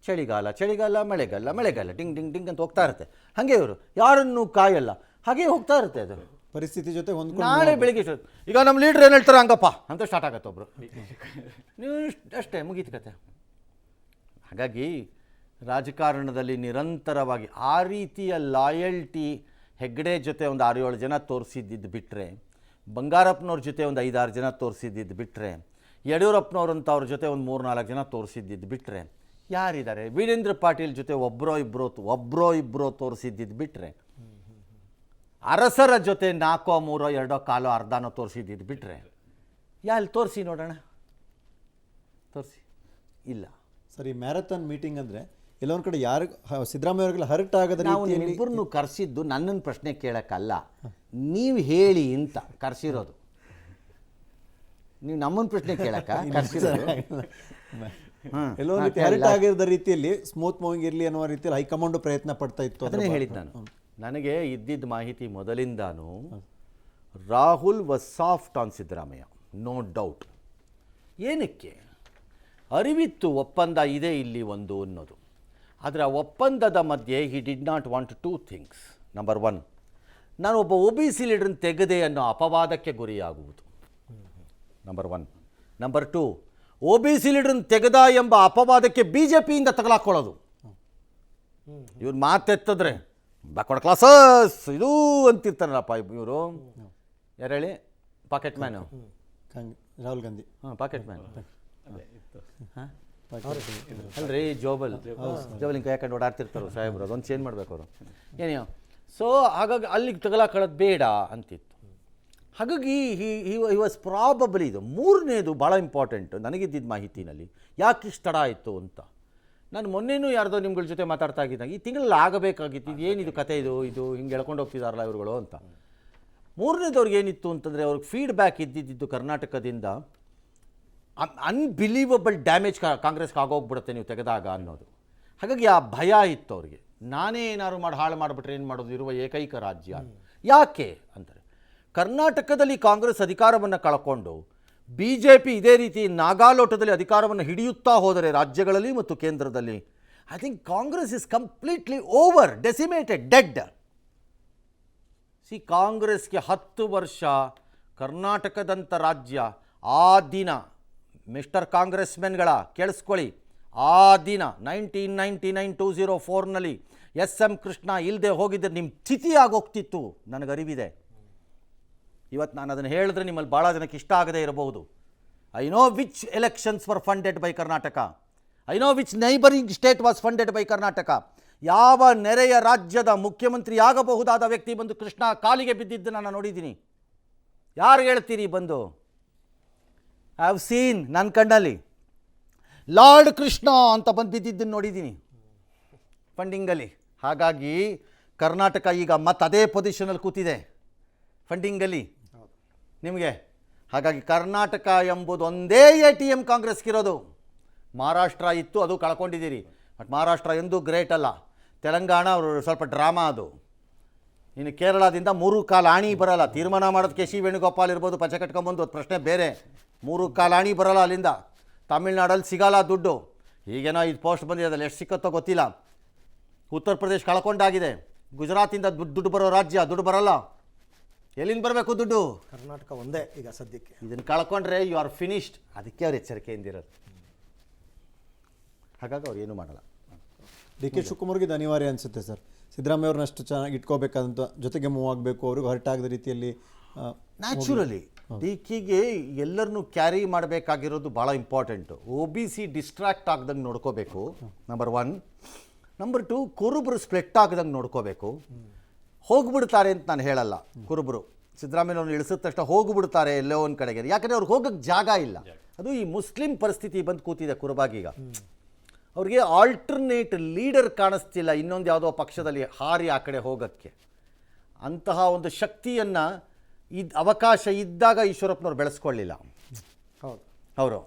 ಚಳಿಗಾಲ, ಮಳೆಗಾಲ ಡಿಂಗ್ ಡಿಂಗ್ ಡಿಂಗ್ ಅಂತ ಹೋಗ್ತಾ ಇರುತ್ತೆ. ಹಾಗೆ ಇವರು ಯಾರನ್ನು ಕಾಯಲ್ಲ, ಹಾಗೆ ಹೋಗ್ತಾ ಇರುತ್ತೆ. ಅದು ಪರಿಸ್ಥಿತಿ ಜೊತೆ ಹೊಂದ್ಕೊಂಡು ನಾಳೆ ಬೆಳಿಗ್ಗೆ ಈಗ ನಮ್ಮ ಲೀಡ್ರ್ ಏನು ಹೇಳ್ತಾರೆ ಹಂಗಪ್ಪ ಅಂತ ಸ್ಟಾರ್ಟ್ ಆಗತ್ತೆ ಒಬ್ರು, ನೀವು ಅಷ್ಟೇ ಮುಗೀತು ಕತೆ. ಹಾಗಾಗಿ ರಾಜಕಾರಣದಲ್ಲಿ ನಿರಂತರವಾಗಿ ಆ ರೀತಿಯ ಲಾಯಲ್ಟಿ ಹೆಗ್ಡೆ ಜೊತೆ ಒಂದು 6-7 ಜನ ತೋರಿಸಿದ್ದು ಬಿಟ್ಟರೆ, ಬಂಗಾರಪ್ಪನವ್ರ ಜೊತೆ ಒಂದು 5-6 ಜನ ತೋರಿಸಿದ್ದು ಬಿಟ್ಟರೆ, ಯಡಿಯೂರಪ್ಪನವ್ರಂತ ಅವ್ರ ಜೊತೆ ಒಂದು 3-4 ಜನ ತೋರಿಸಿದ್ದು ಬಿಟ್ಟರೆ ಯಾರಿದ್ದಾರೆ? ವೀರೇಂದ್ರ ಪಾಟೀಲ್ ಜೊತೆ ಒಬ್ಬರೋ ಇಬ್ಬರೋ ತೋರಿಸಿದ್ದು ಬಿಟ್ಟರೆ, ಅರಸರ ಜೊತೆ 4, 3, 2 ಕಾಲು ಅರ್ಧನೋ ತೋರಿಸಿದ್ದು ಬಿಟ್ಟರೆ ಅಲ್ಲಿ ತೋರಿಸಿ ನೋಡೋಣ, ತೋರಿಸಿ ಇಲ್ಲ. ಸರ್, ಈ ಮ್ಯಾರಥಾನ್ ಮೀಟಿಂಗ್ ಅಂದರೆ ಎಲ್ಲೊಂದು ಕಡೆ ಯಾರು ಸಿದ್ದರಾಮಯ್ಯ ಅವ್ರಿಗೆಲ್ಲ ಹರ್ಟ್ ಆಗದ ನಾವು ನಿಮ್ಮಿಬ್ಬರನ್ನು ಕರೆಸಿದ್ದು ನನ್ನನ್ನು ಪ್ರಶ್ನೆ ಕೇಳೋಕ್ಕಲ್ಲ, ನೀವು ಹೇಳಿ ಅಂತ ಕರೆಸಿರೋದು. ನೀವು ನಮ್ಮನ್ನು ಪ್ರಶ್ನೆ ಕೇಳಕ್ಕ ಕರೆಸಿರೋದು. ಎಲ್ಲೋ ರೀತಿ ಹರ್ಟ್ ಆಗಿರೋ ರೀತಿಯಲ್ಲಿ ಸ್ಮೂತ್ ಮೂವಿಂಗ್ ಇರಲಿ ಅನ್ನೋ ರೀತಿಯಲ್ಲಿ ಹೈಕಮಾಂಡ್ ಪ್ರಯತ್ನ ಪಡ್ತಾ ಇತ್ತು. ಅದನ್ನೇ ಹೇಳಿದ್ದು ನಾನು. ನನಗೆ ಇದ್ದಿದ್ದ ಮಾಹಿತಿ ಮೊದಲಿಂದಾನು Rahul was soft on Siddaramaiah, no doubt. ಏನಕ್ಕೆ ಅರಿವಿತ್ತು ಒಪ್ಪಂದ ಇದೆ ಇಲ್ಲಿ ಒಂದು ಅನ್ನೋದು. ಆದರೆ ಆ ಒಪ್ಪಂದದ ಮಧ್ಯೆ he did not want 2 things. Number 1, ನಾನು ಒಬ್ಬ OBC ಲೀಡರ್ನ ತೆಗೆದೆ ಅನ್ನೋ ಅಪವಾದಕ್ಕೆ ಗುರಿಯಾಗುವುದು, ನಂಬರ್ 1. ನಂಬರ್ 2, OBC ಲೀಡರ್ನ ತೆಗೆದ ಎಂಬ ಅಪವಾದಕ್ಕೆ BJPಯಿಂದ ತಗಲಾಕೊಳ್ಳೋದು. ಇವ್ರು ಮಾತೆತ್ತಿದ್ರೆ ಬ್ಯಾಕ್ವರ್ಡ್ ಕ್ಲಾಸಸ್ ಇದು ಅಂತಿರ್ತಾರಲ್ಲಪ್ಪ ಇವರು. ಯಾರು ಹೇಳಿ? Pocket man Rahul Gandhi. Pocket man ಅಲ್ರಿ, ಜೋಬಲ್ ಹಿಂಗೆ ಯಾಕಂಡು ಓಡಾಡ್ತಿರ್ತಾರೆ ಸಾಹೇಬ್ರು, ಅದೊಂದು ಚೇಂಜ್ ಮಾಡ್ಬೇಕು ಅವರು. ಏನೇನು ಸೊ ಹಾಗಾಗಿ ಅಲ್ಲಿಗೆ ತಗಲಾಕೊಳ್ಳೋದು ಬೇಡ ಅಂತಿತ್ತು. ಹಾಗಾಗಿ ಹಿ ವಾಸ್ ಪ್ರಾಬಬಲಿ ಇದು. 3ನೇದು ಭಾಳ ಇಂಪಾರ್ಟೆಂಟು ನನಗಿದ್ದಿದ್ದ ಮಾಹಿತಿನಲ್ಲಿ. ಯಾಕೆ ಇಷ್ಟು ತಡ ಆಯಿತು ಅಂತ, ನಾನು ಮೊನ್ನೆನೂ ಯಾರ್ದೋ ನಿಮ್ಗಳ ಜೊತೆ ಮಾತಾಡ್ತಾ ಇದ್ದಾಗ ಈ ತಿಂಗಳಲ್ಲಿ ಆಗಬೇಕಾಗಿತ್ತು, ಇದು ಏನಿದು ಕತೆ, ಇದು ಹಿಂಗೆ ಎಳ್ಕೊಂಡು ಹೋಗ್ತಿದಾರಲ್ಲ ಇವ್ರುಗಳು ಅಂತ. ಮೂರನೇದವ್ರಿಗೆ ಏನಿತ್ತು ಅಂತಂದರೆ ಅವ್ರಿಗೆ ಫೀಡ್ಬ್ಯಾಕ್ ಇದ್ದಿದ್ದು ಕರ್ನಾಟಕದಿಂದ ಅನ್ಬಿಲೀವಬಲ್ ಡ್ಯಾಮೇಜ್ ಕಾಂಗ್ರೆಸ್ಗೆ ಆಗೋಗ್ಬಿಡುತ್ತೆ ನೀವು ತೆಗೆದಾಗ ಅನ್ನೋದು. ಹಾಗಾಗಿ ಆ ಭಯ ಇತ್ತು ಅವ್ರಿಗೆ, ನಾನೇ ಏನಾದ್ರು ಮಾಡಿ ಹಾಳು ಮಾಡಿಬಿಟ್ರೆ ಏನು ಮಾಡೋದು, ಇರುವ ಏಕೈಕ ರಾಜ್ಯ. ಯಾಕೆ ಅಂತಾರೆ, ಕರ್ನಾಟಕದಲ್ಲಿ ಕಾಂಗ್ರೆಸ್ ಅಧಿಕಾರವನ್ನು ಕಳ್ಕೊಂಡು BJP ಇದೇ ರೀತಿ ನಾಗಾಲೋಟದಲ್ಲಿ ಅಧಿಕಾರವನ್ನು ಹಿಡಿಯುತ್ತಾ ಹೋದರೆ ರಾಜ್ಯಗಳಲ್ಲಿ ಮತ್ತು ಕೇಂದ್ರದಲ್ಲಿ, I think Congress is completely over, decimated, dead. ಕಾಂಗ್ರೆಸ್ಗೆ 10 ವರ್ಷ ಕರ್ನಾಟಕದಂಥ ರಾಜ್ಯ, ಆ ದಿನ ಮಿಸ್ಟರ್ ಕಾಂಗ್ರೆಸ್ಮೆನ್ಗಳ ಕೇಳಿಸ್ಕೊಳ್ಳಿ, ಆ ದಿನ 1999-2004ನಲ್ಲಿ SM ಕೃಷ್ಣ ಇಲ್ಲದೆ ಹೋಗಿದ್ದರೆ ನಿಮ್ಮ ಸ್ಥಿತಿ ಆಗೋಗ್ತಿತ್ತು, ನನಗರಿವಿದೆ. ಇವತ್ತು ನಾನು ಅದನ್ನು ಹೇಳಿದ್ರೆ ನಿಮ್ಮಲ್ಲಿ ಭಾಳ ಜನಕ್ಕೆ ಇಷ್ಟ ಆಗದೇ ಇರಬಹುದು. I know which elections var funded by Karnataka, I know which neighbouring state was funded by Karnataka. ಯಾವ ನೆರೆಯ ರಾಜ್ಯದ ಮುಖ್ಯಮಂತ್ರಿ ಆಗಬಹುದಾದ ವ್ಯಕ್ತಿ ಬಂದು ಕೃಷ್ಣ ಕಾಲಿಗೆ ಬಿದ್ದಿದ್ದು ನಾನು ನೋಡಿದ್ದೀನಿ. ಯಾರು ಹೇಳ್ತೀರಿ ಬಂದು? ಐ ಹ್ಯಾವ್ ಸೀನ್, ನನ್ನ ಕಣ್ಣಲ್ಲಿ ಲಾರ್ಡ್ ಕೃಷ್ಣ ಅಂತ ಬಂದು ಬಿದ್ದಿದ್ದನ್ನು ನೋಡಿದ್ದೀನಿ ಫಂಡಿಂಗಲ್ಲಿ. ಹಾಗಾಗಿ ಕರ್ನಾಟಕ ಈಗ ಮತ್ತೆ ಅದೇ ಪೊಸಿಷನಲ್ಲಿ ಕೂತಿದೆ ಫಂಡಿಂಗಲ್ಲಿ ನಿಮಗೆ. ಹಾಗಾಗಿ ಕರ್ನಾಟಕ ಎಂಬುದು ಒಂದೇ ATM ಕಾಂಗ್ರೆಸ್ಗಿರೋದು. ಮಹಾರಾಷ್ಟ್ರ ಇತ್ತು, ಅದು ಕಳ್ಕೊಂಡಿದ್ದೀರಿ. ಬಟ್ ಮಹಾರಾಷ್ಟ್ರ ಎಂದೂ ಗ್ರೇಟ್ ಅಲ್ಲ. ತೆಲಂಗಾಣ ಅವರು ಸ್ವಲ್ಪ ಡ್ರಾಮಾ ಅದು. ಇನ್ನು ಕೇರಳದಿಂದ 3 ಕಾಲು ಆಣಿ ಬರಲ್ಲ. ತೀರ್ಮಾನ ಮಾಡೋದು KC ವೇಣುಗೋಪಾಲ್ ಇರ್ಬೋದು, ಪಂಚ ಕಟ್ಕೊಂಬಂದು, ಅದು ಪ್ರಶ್ನೆ ಬೇರೆ. 3 ಕಾಲು ಆಣಿ ಬರಲ್ಲ ಅಲ್ಲಿಂದ. ತಮಿಳ್ನಾಡಲ್ಲಿ ಸಿಗಲ್ಲ ದುಡ್ಡು. ಈಗೇನೋ ಇದು ಪೋಸ್ಟ್ ಬಂದಿದೆ, ಅದ್ರಲ್ಲಿ ಎಷ್ಟು ಸಿಕ್ಕತ್ತೋ ಗೊತ್ತಿಲ್ಲ. ಉತ್ತರ ಪ್ರದೇಶ ಕಳ್ಕೊಂಡಾಗಿದೆ. ಗುಜರಾತಿಂದ ದುಡ್ಡು ಬರೋ ರಾಜ್ಯ, ದುಡ್ಡು ಬರಲ್ಲ. ಎಲ್ಲಿಂದ ಬರಬೇಕು ದುಡ್ಡು? ಕರ್ನಾಟಕ ಒಂದೇ ಈಗ ಸದ್ಯಕ್ಕೆ. ಇದನ್ನು ಕಳ್ಕೊಂಡ್ರೆ ಯು ಆರ್ ಫಿನಿಶ್ಡ್. ಅದಕ್ಕೆ ಅವ್ರು ಎಚ್ಚರಿಕೆಯಿಂದಿರೋದು. ಹಾಗಾಗಿ ಅವ್ರು ಏನೂ ಮಾಡಲ್ಲ. DK ಶಿವಕುಮಾರ್ಗೆ ಇದು ಅನಿವಾರ್ಯ ಅನಿಸುತ್ತೆ ಸರ್. ಸಿದ್ದರಾಮಯ್ಯ ಅವ್ರನ್ನಷ್ಟು ಚೆನ್ನಾಗಿ ಇಟ್ಕೋಬೇಕಂತ, ಜೊತೆಗೆ ಮೂವ್ ಆಗಬೇಕು, ಅವ್ರಿಗೆ ಹರ್ಟ್ ಆಗದ ರೀತಿಯಲ್ಲಿ. ನ್ಯಾಚುರಲಿ DKಗೆ ಎಲ್ಲರನ್ನೂ ಕ್ಯಾರಿ ಮಾಡಬೇಕಾಗಿರೋದು ಭಾಳ ಇಂಪಾರ್ಟೆಂಟು. OBC ಡಿಸ್ಟ್ರಾಕ್ಟ್ ಆಗ್ದಂಗೆ ನೋಡ್ಕೋಬೇಕು, ನಂಬರ್ 1. ನಂಬರ್ 2, ಕುರುಬರು ಸ್ಪ್ಲಿಟ್ ಆಗದಂಗೆ ನೋಡ್ಕೋಬೇಕು. ಹೋಗ್ಬಿಡ್ತಾರೆ ಅಂತ ನಾನು ಹೇಳಲ್ಲ. ಕುರುಬರು ಸಿದ್ದರಾಮಯ್ಯವ್ರನ್ನ ಇಳಿಸಿದ ತಕ್ಷಣ ಹೋಗ್ಬಿಡ್ತಾರೆ ಎಲ್ಲೋ ಒಂದು ಕಡೆಗೆ, ಯಾಕಂದರೆ ಅವ್ರಿಗೆ ಹೋಗೋಕ್ಕೆ ಜಾಗ ಇಲ್ಲ. ಅದು ಈ ಮುಸ್ಲಿಂ ಪರಿಸ್ಥಿತಿ ಬಂದು ಕೂತಿದೆ ಕುರುಬಾಗೀಗ. ಅವ್ರಿಗೆ ಆಲ್ಟರ್ನೇಟ್ ಲೀಡರ್ ಕಾಣಿಸ್ತಿಲ್ಲ ಇನ್ನೊಂದು ಯಾವುದೋ ಪಕ್ಷದಲ್ಲಿ ಹಾರಿ ಆ ಕಡೆ ಹೋಗೋಕ್ಕೆ. ಅಂತಹ ಒಂದು ಶಕ್ತಿಯನ್ನು ಅವಕಾಶ ಇದ್ದಾಗ ಈಶ್ವರಪ್ಪನವ್ರು ಬೆಳೆಸ್ಕೊಳ್ಳಿಲ್ಲ ಹೌದು ಅವರು.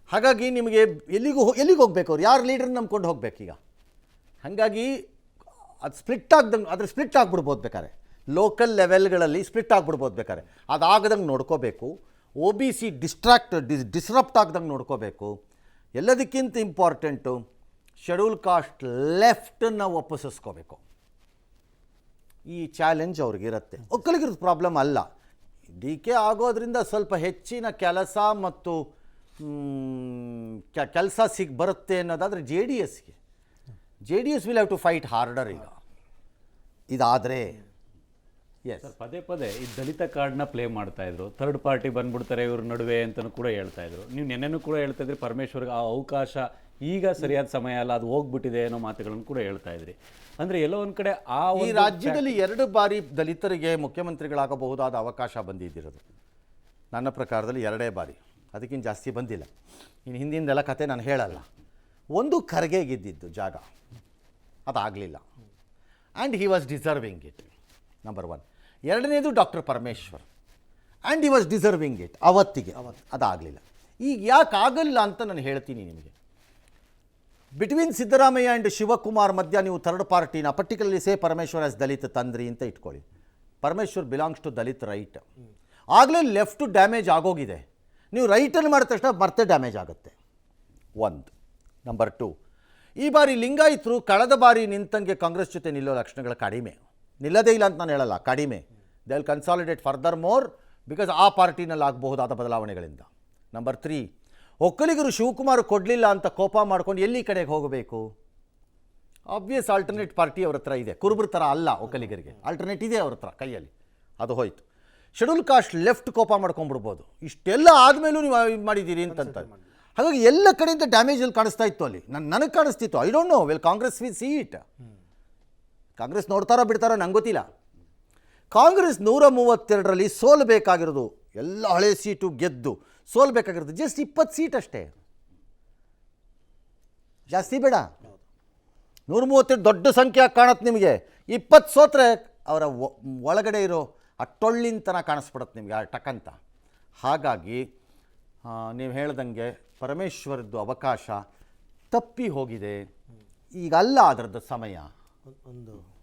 ಹಾಗಾಗಿ ನಿಮಗೆ ಎಲ್ಲಿಗೆ ಹೋಗ್ಬೇಕು, ಅವ್ರು ಯಾರು ಲೀಡರ್ನ ನಂಬ್ಕೊಂಡು ಹೋಗ್ಬೇಕೀಗ. ಹಾಗಾಗಿ ಅದು ಸ್ಪ್ಲಿಟ್ ಆಗ್ದಂಗೆ, ಅದ್ರ ಸ್ಪ್ಲಿಟ್ ಆಗಿಬಿಡ್ಬೋದು ಬೇಕಾರೆ, ಲೋಕಲ್ ಲೆವೆಲ್ಗಳಲ್ಲಿ ಸ್ಪ್ಲಿಟ್ ಆಗಿಬಿಡ್ಬೋದು ಬೇಕಾರೆ. ಅದಾಗದಂಗೆ ನೋಡ್ಕೋಬೇಕು. OBC ಡಿಸ್ರಪ್ಟ್ ಆಗ್ದಂಗೆ ನೋಡ್ಕೋಬೇಕು. ಎಲ್ಲದಕ್ಕಿಂತ ಇಂಪಾರ್ಟೆಂಟು ಶೆಡ್ಯೂಲ್ ಕಾಸ್ಟ್ ಲೆಫ್ಟನ್ನು ಒಪ್ಪಿಸ್ಕೋಬೇಕು. ಈ ಚಾಲೆಂಜ್ ಅವ್ರಿಗಿರುತ್ತೆ. ಒಕ್ಕಲಿಗರದ್ದು ಪ್ರಾಬ್ಲಮ್ ಅಲ್ಲ. DK ಆಗೋದ್ರಿಂದ ಸ್ವಲ್ಪ ಹೆಚ್ಚಿನ ಕೆಲಸ ಮತ್ತು ಕೆಲಸ ಬರುತ್ತೆ ಅನ್ನೋದಾದರೆ JDS will have to fight harder. ಈಗ ಇದಾದರೆ ಸರ್ ಪದೇ ಪದೇ ಈ ದಲಿತ ಕಾರ್ಡ್ನ ಪ್ಲೇ ಮಾಡ್ತಾ ಇದ್ರು, ಥರ್ಡ್ ಪಾರ್ಟಿ ಬಂದ್ಬಿಡ್ತಾರೆ ಇವ್ರ ನಡುವೆ ಅಂತಲೂ ಕೂಡ ಹೇಳ್ತಾ ಇದ್ರು. ನೀವು ನೆನ್ನೆನೂ ಕೂಡ ಹೇಳ್ತಾ ಇದ್ರಿ ಪರಮೇಶ್ವರ್ಗೆ ಆ ಅವಕಾಶ ಈಗ ಸರಿಯಾದ ಸಮಯ ಅಲ್ಲ, ಅದು ಹೋಗ್ಬಿಟ್ಟಿದೆ ಅನ್ನೋ ಮಾತುಗಳನ್ನು ಕೂಡ ಹೇಳ್ತಾ ಇದ್ರಿ. ಅಂದರೆ ಎಲ್ಲೋ ಒಂದು ಕಡೆ ಈ ರಾಜ್ಯದಲ್ಲಿ 2 ಬಾರಿ ದಲಿತರಿಗೆ ಮುಖ್ಯಮಂತ್ರಿಗಳಾಗಬಹುದಾದ ಅವಕಾಶ ಬಂದಿದ್ದಿರೋದು ನನ್ನ ಪ್ರಕಾರದಲ್ಲಿ 2 ಬಾರಿ, ಅದಕ್ಕಿಂತ ಜಾಸ್ತಿ ಬಂದಿಲ್ಲ. ಇನ್ನು ಹಿಂದಿಂದೆಲ್ಲ ಕತೆ ನಾನು ಹೇಳಲ್ಲ. ಒಂದು ಖರ್ಗೆಗಿದ್ದಿದ್ದು ಜಾಗ, ಅದಾಗಲಿಲ್ಲ. And he was deserving it, number 1. ಎರಡನೇದು doctor Parameshwar, and he was deserving it ಅವತ್ತಿಗೆ, ಅದಾಗಲಿಲ್ಲ. ಈಗ ಯಾಕೆ ಆಗಲ್ಲ ಅಂತ ನಾನು ಹೇಳ್ತೀನಿ ನಿಮಗೆ. ಬಿಟ್ವೀನ್ ಸಿದ್ದರಾಮಯ್ಯ ಆ್ಯಂಡ್ ಶಿವಕುಮಾರ್ ಮಧ್ಯ ನೀವು ಥರ್ಡ್ ಪಾರ್ಟಿನ particularly say Parameshwar as Dalit ತಂದ್ರಿ ಅಂತ ಇಟ್ಕೊಳ್ಳಿ. Parameshwar belongs to Dalit right. ಆಗಲೇ ಲೆಫ್ಟು ಡ್ಯಾಮೇಜ್ ಆಗೋಗಿದೆ. ನೀವು ರೈಟಲ್ಲಿ ಮಾಡಿದ ತಕ್ಷಣ ಮತ್ತೆ ಡ್ಯಾಮೇಜ್ ಆಗುತ್ತೆ. 1. ನಂಬರ್ 2, ಈ ಬಾರಿ ಲಿಂಗಾಯತರು ಕಳೆದ ಬಾರಿ ನಿಂತಂಗೆ ಕಾಂಗ್ರೆಸ್ ಜೊತೆ ನಿಲ್ಲೋ ಲಕ್ಷಣಗಳು ಕಡಿಮೆ. ನಿಲ್ಲದೇ ಇಲ್ಲ ಅಂತ ನಾನು ಹೇಳಲ್ಲ, ಕಡಿಮೆ. They will consolidate further more because ಆ ಪಾರ್ಟಿನಲ್ಲಿ ಆಗಬಹುದಾದ ಬದಲಾವಣೆಗಳಿಂದ. ನಂಬರ್ 3, ಒಕ್ಕಲಿಗರು ಶಿವಕುಮಾರ್ ಕೊಡಲಿಲ್ಲ ಅಂತ ಕೋಪ ಮಾಡ್ಕೊಂಡು ಎಲ್ಲಿ ಕಡೆಗೆ ಹೋಗಬೇಕು? ಆಬ್ವಿಯಸ್ ಆಲ್ಟರ್ನೇಟ್ ಪಾರ್ಟಿ ಅವ್ರ ಹತ್ರ ಇದೆ. ಕುರುಬರ ಥರ ಅಲ್ಲ, ಒಕ್ಕಲಿಗರಿಗೆ ಆಲ್ಟರ್ನೇಟ್ ಇದೆ ಅವ್ರ ಹತ್ರ ಕೈಯಲ್ಲಿ, ಅದು ಹೋಯ್ತು. ಶೆಡ್ಯೂಲ್ ಕಾಸ್ಟ್ ಲೆಫ್ಟ್ ಕೋಪ ಮಾಡ್ಕೊಂಡ್ಬಿಡ್ಬೋದು. ಇಷ್ಟೆಲ್ಲ ಆದಮೇಲೂ ನೀವು ಇದು ಮಾಡಿದ್ದೀರಿ ಅಂತಂತ. ಹಾಗಾಗಿ ಎಲ್ಲ ಕಡೆಯಿಂದ ಡ್ಯಾಮೇಜಲ್ಲಿ ಕಾಣಿಸ್ತಾ ಇತ್ತು ಅಲ್ಲಿ. ನನಗೆ ಕಾಣಿಸ್ತಿತ್ತು. I don't know well Congress will see it. Congress ನೋಡ್ತಾರೋ ಬಿಡ್ತಾರೋ ನಂಗೆ ಗೊತ್ತಿಲ್ಲ. ಕಾಂಗ್ರೆಸ್ 132ರಲ್ಲಿ ಸೋಲ್ಬೇಕಾಗಿರೋದು, ಎಲ್ಲ ಹಳೆ ಸೀಟು ಗೆದ್ದು ಸೋಲ್ಬೇಕಾಗಿರೋದು ಜಸ್ಟ್ 20 ಸೀಟ್ ಅಷ್ಟೇ, ಜಾಸ್ತಿ ಬೇಡ. 130 ದೊಡ್ಡ ಸಂಖ್ಯೆ ಕಾಣುತ್ತೆ ನಿಮಗೆ. 20 ಸೋತ್ರೆ ಅವರ ಒಳಗಡೆ ಇರೋ ಆ ಟೊಳ್ಳಿಂತನ ಕಾಣಿಸ್ಬಿಡುತ್ತೆ ನಿಮಗೆ ಆ ಟಕಂತ. ಹಾಗಾಗಿ ನೀವು ಹೇಳ್ದಂಗೆ ಪರಮೇಶ್ವರದ್ದು ಅವಕಾಶ ತಪ್ಪಿ ಹೋಗಿದೆ, ಈಗಲ್ಲ ಅದರದ್ದು ಸಮಯ. ಒಂದು